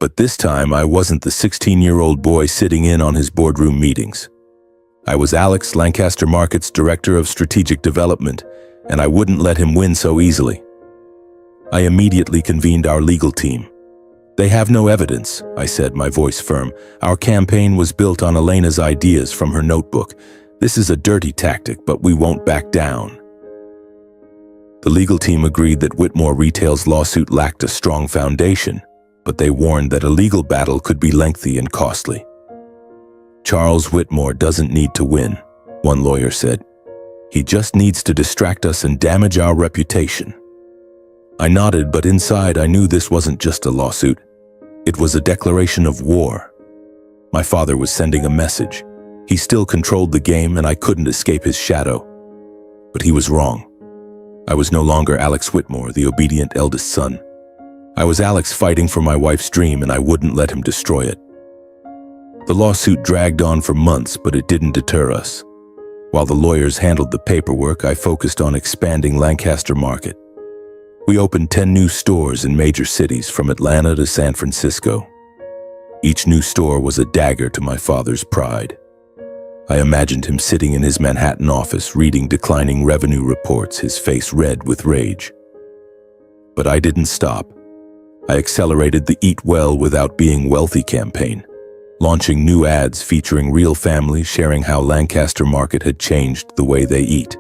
But this time, I wasn't the 16-year-old boy sitting in on his boardroom meetings. I was Alex, Lancaster Market's Director of Strategic Development, and I wouldn't let him win so easily. I immediately convened our legal team. "They have no evidence," I said, my voice firm. "Our campaign was built on Elena's ideas from her notebook. This is a dirty tactic, but we won't back down." The legal team agreed that Whitmore Retail's lawsuit lacked a strong foundation, but they warned that a legal battle could be lengthy and costly. "Charles Whitmore doesn't need to win," one lawyer said. "He just needs to distract us and damage our reputation." I nodded, but inside I knew this wasn't just a lawsuit. It was a declaration of war. My father was sending a message. He still controlled the game and I couldn't escape his shadow. But he was wrong. I was no longer Alex Whitmore, the obedient eldest son. I was Alex fighting for my wife's dream, and I wouldn't let him destroy it. The lawsuit dragged on for months, but it didn't deter us. While the lawyers handled the paperwork, I focused on expanding Lancaster Market. We opened 10 new stores in major cities from Atlanta to San Francisco. Each new store was a dagger to my father's pride. I imagined him sitting in his Manhattan office reading declining revenue reports, his face red with rage. But I didn't stop. I accelerated the Eat Well Without Being Wealthy campaign, launching new ads featuring real families sharing how Lancaster Market had changed the way they eat.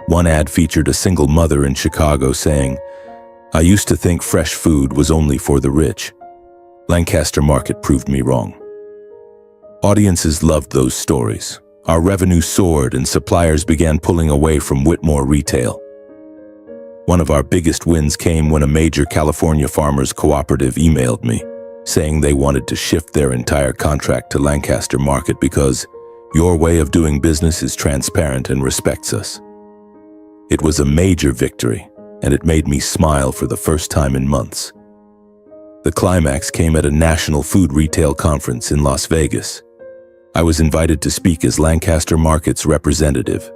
One ad featured a single mother in Chicago saying, "I used to think fresh food was only for the rich. Lancaster Market proved me wrong." Audiences loved those stories. Our revenue soared and suppliers began pulling away from Whitmore Retail. One of our biggest wins came when a major California farmers cooperative emailed me, saying they wanted to shift their entire contract to Lancaster Market because your way of doing business is transparent and respects us. It was a major victory, and it made me smile for the first time in months. The climax came at a national food retail conference in Las Vegas. I was invited to speak as Lancaster Market's representative.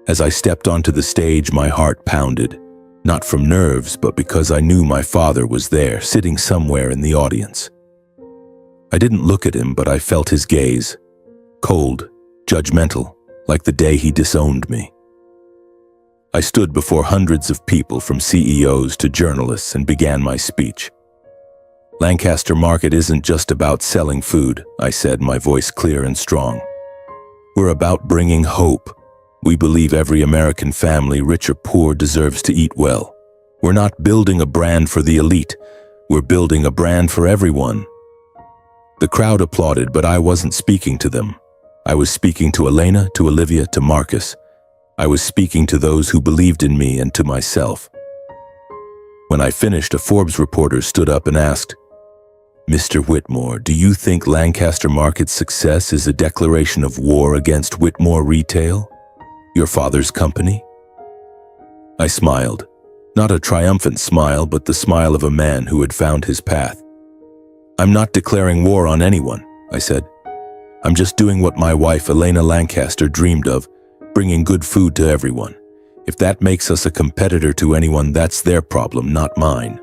As I stepped onto the stage, my heart pounded, not from nerves, but because I knew my father was there, sitting somewhere in the audience. I didn't look at him, but I felt his gaze, cold, judgmental, like the day he disowned me. I stood before hundreds of people, from CEOs to journalists, and began my speech. "Lancaster Market isn't just about selling food," I said, my voice clear and strong. "We're about bringing hope. We believe every American family, rich or poor, deserves to eat well. We're not building a brand for the elite. We're building a brand for everyone." The crowd applauded, but I wasn't speaking to them. I was speaking to Elena, to Olivia, to Marcus. I was speaking to those who believed in me and to myself. When I finished, a Forbes reporter stood up and asked, "Mr. Whitmore, do you think Lancaster Market's success is a declaration of war against Whitmore Retail, your father's company?" I smiled, not a triumphant smile, but the smile of a man who had found his path. "I'm not declaring war on anyone," I said. "I'm just doing what my wife, Elena Lancaster, dreamed of, bringing good food to everyone. If that makes us a competitor to anyone, that's their problem, not mine."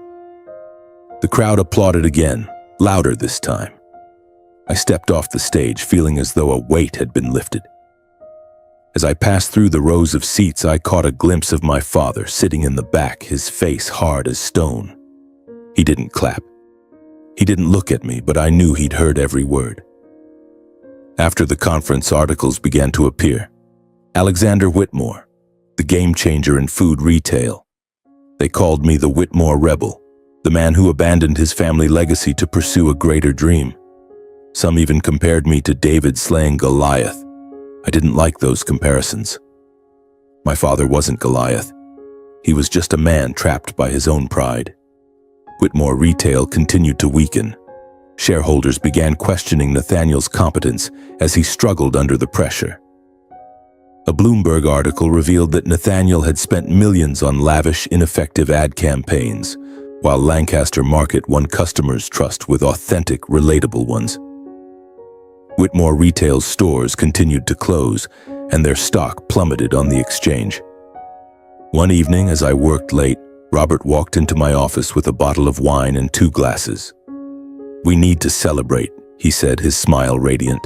The crowd applauded again, louder this time. I stepped off the stage, feeling as though a weight had been lifted. As I passed through the rows of seats, I caught a glimpse of my father sitting in the back, his face hard as stone. He didn't clap. He didn't look at me, but I knew he'd heard every word. After the conference, articles began to appear. Alexander Whitmore, the game changer in food retail. They called me the Whitmore Rebel, the man who abandoned his family legacy to pursue a greater dream. Some even compared me to David slaying Goliath. I didn't like those comparisons. My father wasn't Goliath. He was just a man trapped by his own pride. Whitmore Retail continued to weaken. Shareholders began questioning Nathaniel's competence as he struggled under the pressure. A Bloomberg article revealed that Nathaniel had spent millions on lavish, ineffective ad campaigns, while Lancaster Market won customers' trust with authentic, relatable ones. Whitmore Retail's stores continued to close, and their stock plummeted on the exchange. One evening, as I worked late, Robert walked into my office with a bottle of wine and 2 glasses. "We need to celebrate," he said, his smile radiant.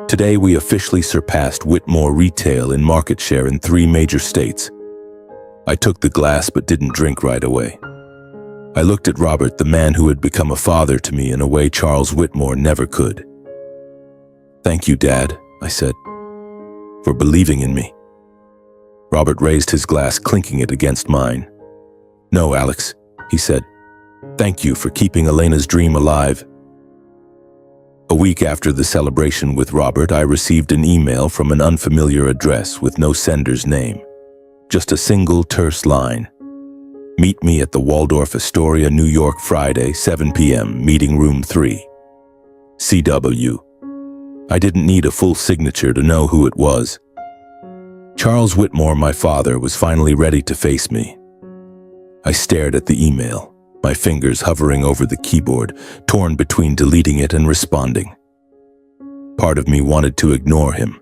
"Today we officially surpassed Whitmore Retail in market share in 3 major states." I took the glass but didn't drink right away. I looked at Robert, the man who had become a father to me in a way Charles Whitmore never could. "Thank you, Dad," I said, "for believing in me." Robert raised his glass, clinking it against mine. "No, Alex," he said. "Thank you for keeping Elena's dream alive." A week after the celebration with Robert, I received an email from an unfamiliar address with no sender's name. Just a single terse line. "Meet me at the Waldorf Astoria, New York, Friday, 7 p.m., meeting room 3. CW. I didn't need a full signature to know who it was. Charles Whitmore, my father, was finally ready to face me. I stared at the email, my fingers hovering over the keyboard, torn between deleting it and responding. Part of me wanted to ignore him,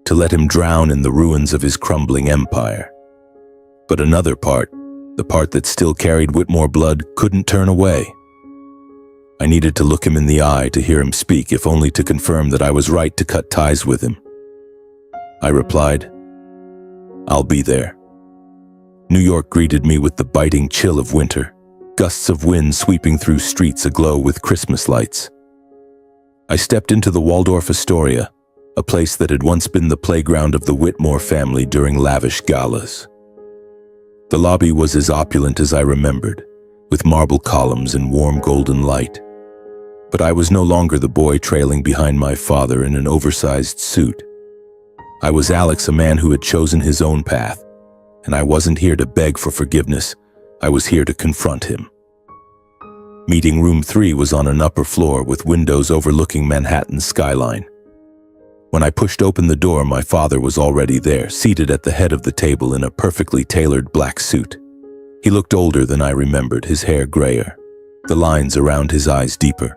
to let him drown in the ruins of his crumbling empire. But another part, the part that still carried Whitmore blood, couldn't turn away. I needed to look him in the eye to hear him speak, if only to confirm that I was right to cut ties with him. I replied, "I'll be there." New York greeted me with the biting chill of winter, gusts of wind sweeping through streets aglow with Christmas lights. I stepped into the Waldorf Astoria, a place that had once been the playground of the Whitmore family during lavish galas. The lobby was as opulent as I remembered, with marble columns and warm golden light. But I was no longer the boy trailing behind my father in an oversized suit. I was Alex, a man who had chosen his own path, and I wasn't here to beg for forgiveness. I was here to confront him. Meeting room 3 was on an upper floor with windows overlooking Manhattan's skyline. When I pushed open the door, my father was already there, seated at the head of the table in a perfectly tailored black suit. He looked older than I remembered, his hair grayer, the lines around his eyes deeper.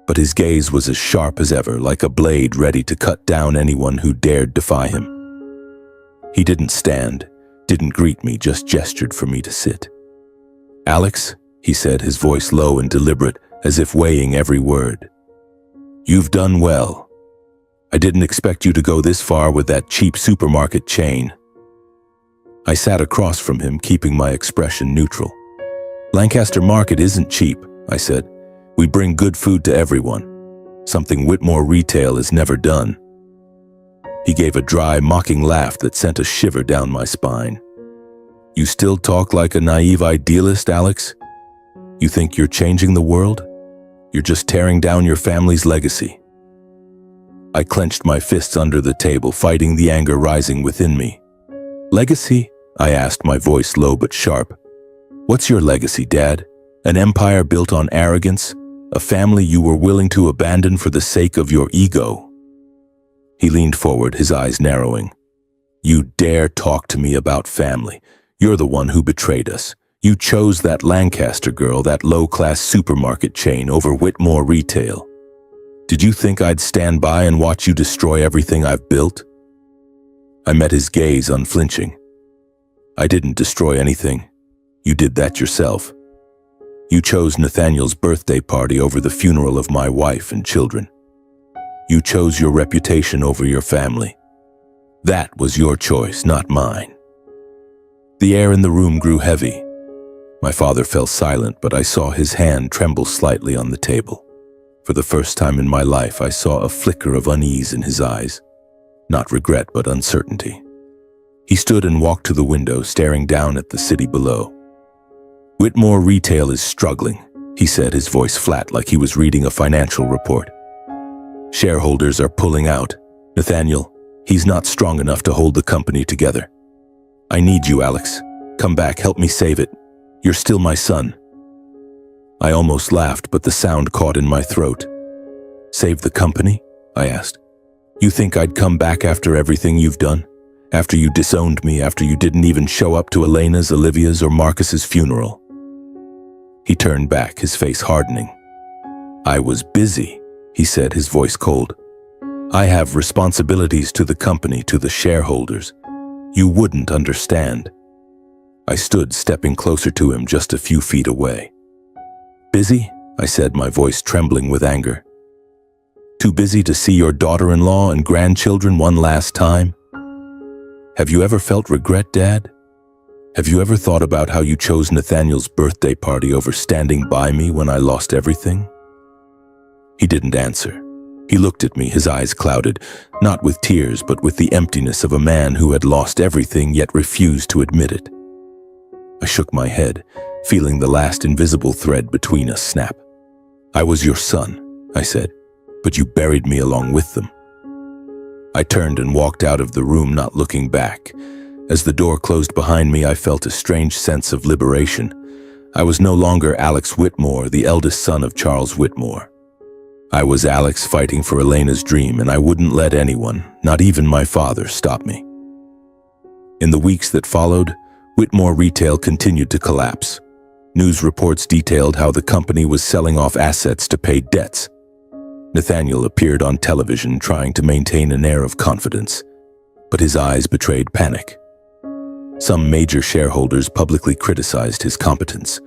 But his gaze was as sharp as ever, like a blade ready to cut down anyone who dared defy him. He didn't stand, didn't greet me, just gestured for me to sit. "Alex," he said, his voice low and deliberate, as if weighing every word. "You've done well. I didn't expect you to go this far with that cheap supermarket chain." I sat across from him, keeping my expression neutral. "Lancaster Market isn't cheap," I said. "We bring good food to everyone, something Whitmore Retail has never done." He gave a dry, mocking laugh that sent a shiver down my spine. "You still talk like a naive idealist, Alex? You think you're changing the world? You're just tearing down your family's legacy." I clenched my fists under the table, fighting the anger rising within me. "Legacy?" I asked, my voice low but sharp. "What's your legacy, Dad? An empire built on arrogance? A family you were willing to abandon for the sake of your ego?" He leaned forward, his eyes narrowing. "You dare talk to me about family? You're the one who betrayed us. You chose that Lancaster girl, that low-class supermarket chain, over Whitmore Retail. Did you think I'd stand by and watch you destroy everything I've built?" I met his gaze, unflinching. "I didn't destroy anything. You did that yourself. You chose Nathaniel's birthday party over the funeral of my wife and children. You chose your reputation over your family. That was your choice, not mine." The air in the room grew heavy. My father fell silent, but I saw his hand tremble slightly on the table. For the first time in my life, I saw a flicker of unease in his eyes. Not regret, but uncertainty. He stood and walked to the window, staring down at the city below. "Whitmore Retail is struggling," he said, his voice flat, like he was reading a financial report. "Shareholders are pulling out. Nathaniel, he's not strong enough to hold the company together. I need you, Alex. Come back, help me save it. You're still my son." I almost laughed, but the sound caught in my throat. "Save the company?" I asked. "You think I'd come back after everything you've done? After you disowned me, after you didn't even show up to Elena's, Olivia's, or Marcus's funeral?" He turned back, his face hardening. "I was busy," he said, his voice cold. "I have responsibilities to the company, to the shareholders. You wouldn't understand." I stood, stepping closer to him, just a few feet away. "Busy?" I said, my voice trembling with anger. "Too busy to see your daughter-in-law and grandchildren one last time? Have you ever felt regret, Dad? Have you ever thought about how you chose Nathaniel's birthday party over standing by me when I lost everything?" He didn't answer. He looked at me, his eyes clouded, not with tears, but with the emptiness of a man who had lost everything yet refused to admit it. I shook my head, feeling the last invisible thread between us snap. "I was your son," I said, "but you buried me along with them." I turned and walked out of the room, not looking back. As the door closed behind me, I felt a strange sense of liberation. I was no longer Alex Whitmore, the eldest son of Charles Whitmore. I was Alex fighting for Elena's dream, and I wouldn't let anyone, not even my father, stop me. In the weeks that followed, Whitmore Retail continued to collapse. News reports detailed how the company was selling off assets to pay debts. Nathaniel appeared on television trying to maintain an air of confidence, but his eyes betrayed panic. Some major shareholders publicly criticized his competence,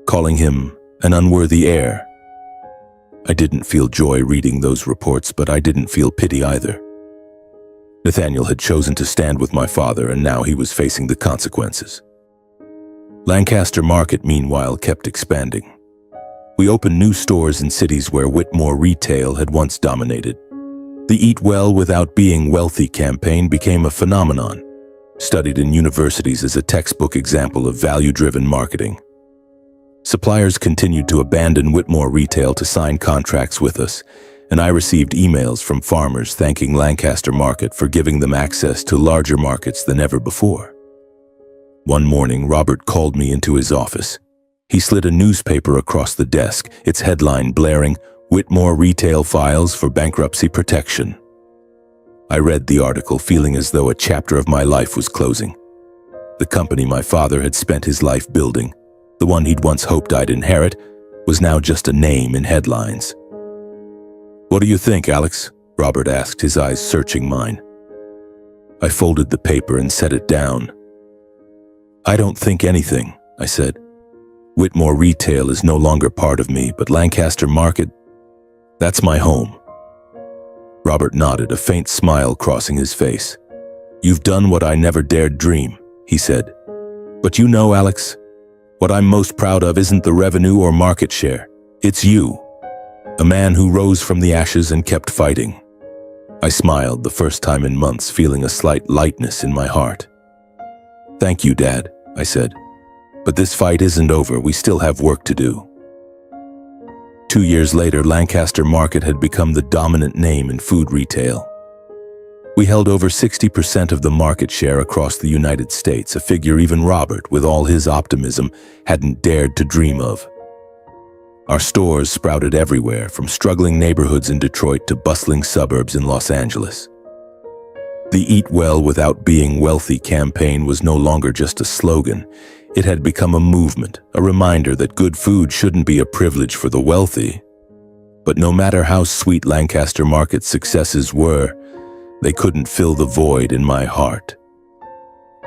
calling him an unworthy heir. I didn't feel joy reading those reports, but I didn't feel pity either. Nathaniel had chosen to stand with my father, and now he was facing the consequences. Lancaster Market, meanwhile, kept expanding. We opened new stores in cities where Whitmore Retail had once dominated. The Eat Well Without Being Wealthy campaign became a phenomenon, studied in universities as a textbook example of value-driven marketing. Suppliers continued to abandon Whitmore Retail to sign contracts with us, and I received emails from farmers thanking Lancaster Market for giving them access to larger markets than ever before. One morning, Robert called me into his office. He slid a newspaper across the desk, its headline blaring, "Whitmore Retail Files for Bankruptcy Protection." I read the article, feeling as though a chapter of my life was closing. The company my father had spent his life building, the one he'd once hoped I'd inherit, was now just a name in headlines. "What do you think, Alex?" Robert asked, his eyes searching mine. I folded the paper and set it down. "I don't think anything," I said. "Whitmore Retail is no longer part of me, but Lancaster Market, that's my home." Robert nodded, a faint smile crossing his face. "You've done what I never dared dream," he said. "But you know, Alex, what I'm most proud of isn't the revenue or market share. It's you, a man who rose from the ashes and kept fighting." I smiled, the first time in months, feeling a slight lightness in my heart. "Thank you, Dad," I said. "But this fight isn't over. We still have work to do." 2 years later, Lancaster Market had become the dominant name in food retail. We held over 60% of the market share across the United States, a figure even Robert, with all his optimism, hadn't dared to dream of. Our stores sprouted everywhere, from struggling neighborhoods in Detroit to bustling suburbs in Los Angeles. The Eat Well Without Being Wealthy campaign was no longer just a slogan. It had become a movement, a reminder that good food shouldn't be a privilege for the wealthy. But no matter how sweet Lancaster Market's successes were, they couldn't fill the void in my heart.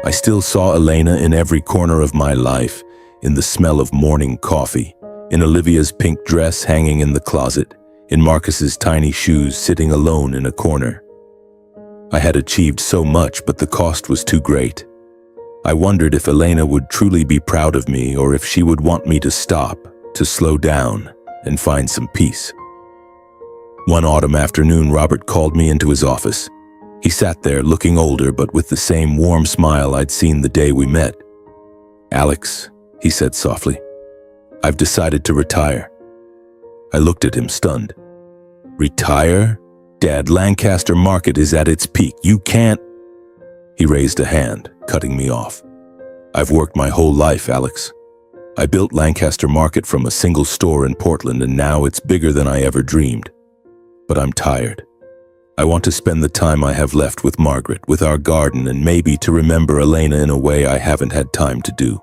I still saw Elena in every corner of my life, in the smell of morning coffee, in Olivia's pink dress hanging in the closet, in Marcus's tiny shoes sitting alone in a corner. I had achieved so much, but the cost was too great. I wondered if Elena would truly be proud of me, or if she would want me to stop, to slow down, and find some peace. One autumn afternoon, Robert called me into his office. He sat there, looking older, but with the same warm smile I'd seen the day we met. "Alex," he said softly, "I've decided to retire." I looked at him, stunned. "Retire? Dad, Lancaster Market is at its peak. You can't—" He raised a hand, cutting me off. "I've worked my whole life, Alex. I built Lancaster Market from a single store in Portland, and now it's bigger than I ever dreamed. But I'm tired. I want to spend the time I have left with Margaret, with our garden, and maybe to remember Elena in a way I haven't had time to do."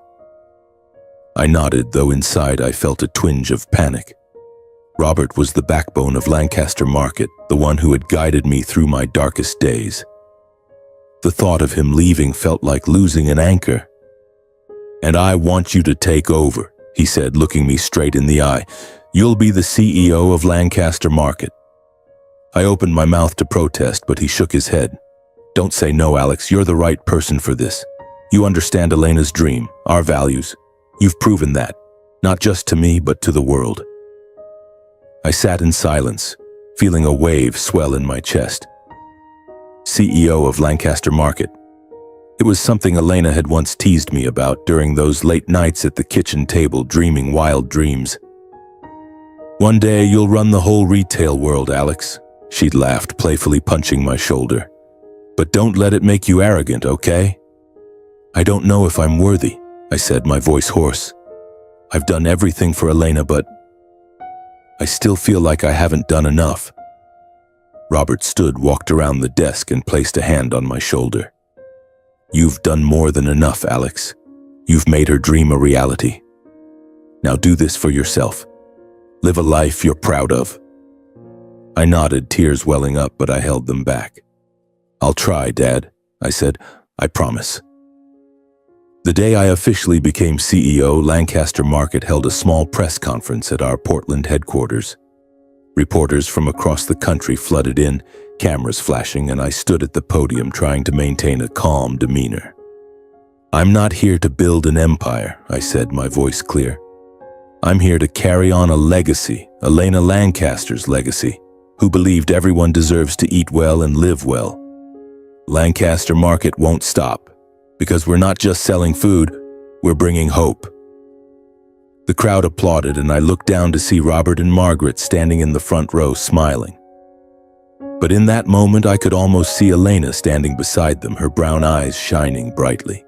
I nodded, though inside I felt a twinge of panic. Robert was the backbone of Lancaster Market, the one who had guided me through my darkest days. The thought of him leaving felt like losing an anchor. "And I want you to take over," he said, looking me straight in the eye. "You'll be the CEO of Lancaster Market." I opened my mouth to protest, but he shook his head. "Don't say no, Alex. You're the right person for this. You understand Elena's dream, our values. You've proven that, not just to me, but to the world." I sat in silence, feeling a wave swell in my chest. CEO of Lancaster Market. It was something Elena had once teased me about during those late nights at the kitchen table dreaming wild dreams. "One day you'll run the whole retail world, Alex," she'd laughed, playfully punching my shoulder. "But don't let it make you arrogant, okay?" "I don't know if I'm worthy," I said, my voice hoarse. "I've done everything for Elena, but I still feel like I haven't done enough." Robert stood, walked around the desk, and placed a hand on my shoulder. "You've done more than enough, Alex. You've made her dream a reality. Now do this for yourself. Live a life you're proud of." I nodded, tears welling up, but I held them back. "I'll try, Dad," I said. "I promise." The day I officially became CEO, Lancaster Market held a small press conference at our Portland headquarters. Reporters from across the country flooded in, cameras flashing, and I stood at the podium trying to maintain a calm demeanor. "I'm not here to build an empire," I said, my voice clear. "I'm here to carry on a legacy, Elena Lancaster's legacy, who believed everyone deserves to eat well and live well. Lancaster Market won't stop, because we're not just selling food, we're bringing hope." The crowd applauded, and I looked down to see Robert and Margaret standing in the front row smiling. But in that moment, I could almost see Elena standing beside them, her brown eyes shining brightly.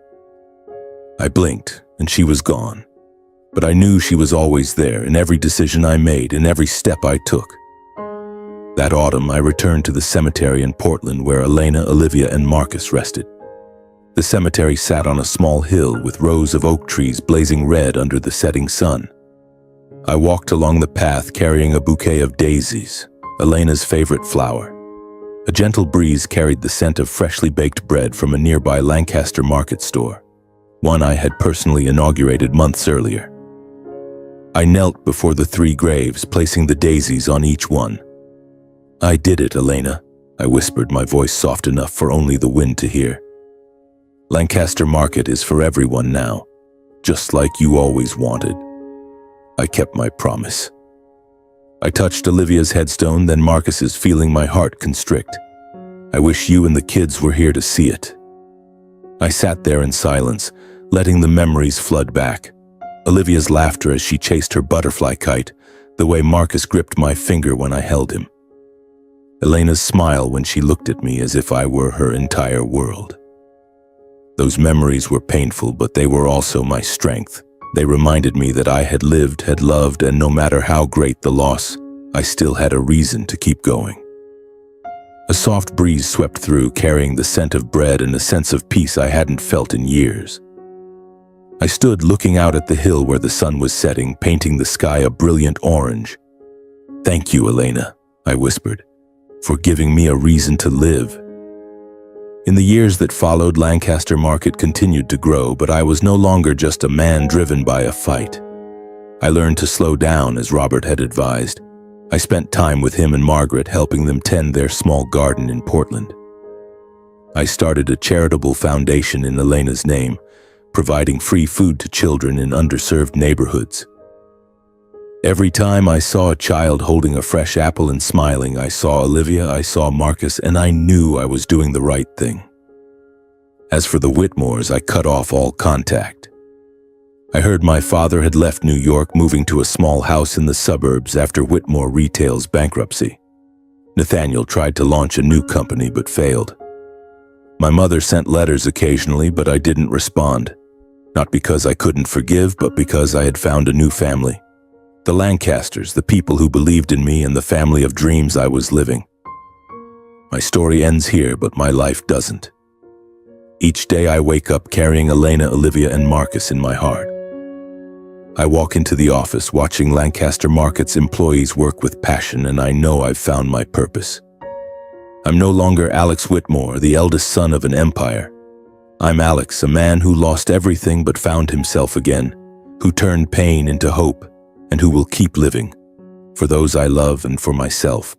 I blinked, and she was gone. But I knew she was always there, in every decision I made, in every step I took. That autumn, I returned to the cemetery in Portland where Elena, Olivia, and Marcus rested. The cemetery sat on a small hill with rows of oak trees blazing red under the setting sun. I walked along the path carrying a bouquet of daisies, Elena's favorite flower. A gentle breeze carried the scent of freshly baked bread from a nearby Lancaster Market store, one I had personally inaugurated months earlier. I knelt before the 3 graves, placing the daisies on each one. "I did it, Elena," I whispered, my voice soft enough for only the wind to hear. "Lancaster Market is for everyone now, just like you always wanted." I kept my promise. I touched Olivia's headstone, then Marcus's, feeling my heart constrict. "I wish you and the kids were here to see it." I sat there in silence, letting the memories flood back. Olivia's laughter as she chased her butterfly kite, the way Marcus gripped my finger when I held him. Elena's smile when she looked at me as if I were her entire world. Those memories were painful, but they were also my strength. They reminded me that I had lived, had loved, and no matter how great the loss, I still had a reason to keep going. A soft breeze swept through, carrying the scent of bread and a sense of peace I hadn't felt in years. I stood looking out at the hill where the sun was setting, painting the sky a brilliant orange. "Thank you, Elena," I whispered, "for giving me a reason to live." In the years that followed, Lancaster Market continued to grow, but I was no longer just a man driven by a fight. I learned to slow down, as Robert had advised. I spent time with him and Margaret, helping them tend their small garden in Portland. I started a charitable foundation in Elena's name, providing free food to children in underserved neighborhoods. Every time I saw a child holding a fresh apple and smiling, I saw Olivia, I saw Marcus, and I knew I was doing the right thing. As for the Whitmores, I cut off all contact. I heard my father had left New York, moving to a small house in the suburbs after Whitmore Retail's bankruptcy. Nathaniel tried to launch a new company but failed. My mother sent letters occasionally, but I didn't respond. Not because I couldn't forgive, but because I had found a new family. The Lancasters, the people who believed in me and the family of dreams I was living. My story ends here, but my life doesn't. Each day I wake up carrying Elena, Olivia, and Marcus in my heart. I walk into the office watching Lancaster Market's employees work with passion, and I know I've found my purpose. I'm no longer Alex Whitmore, the eldest son of an empire. I'm Alex, a man who lost everything but found himself again, who turned pain into hope, and who will keep living, for those I love and for myself.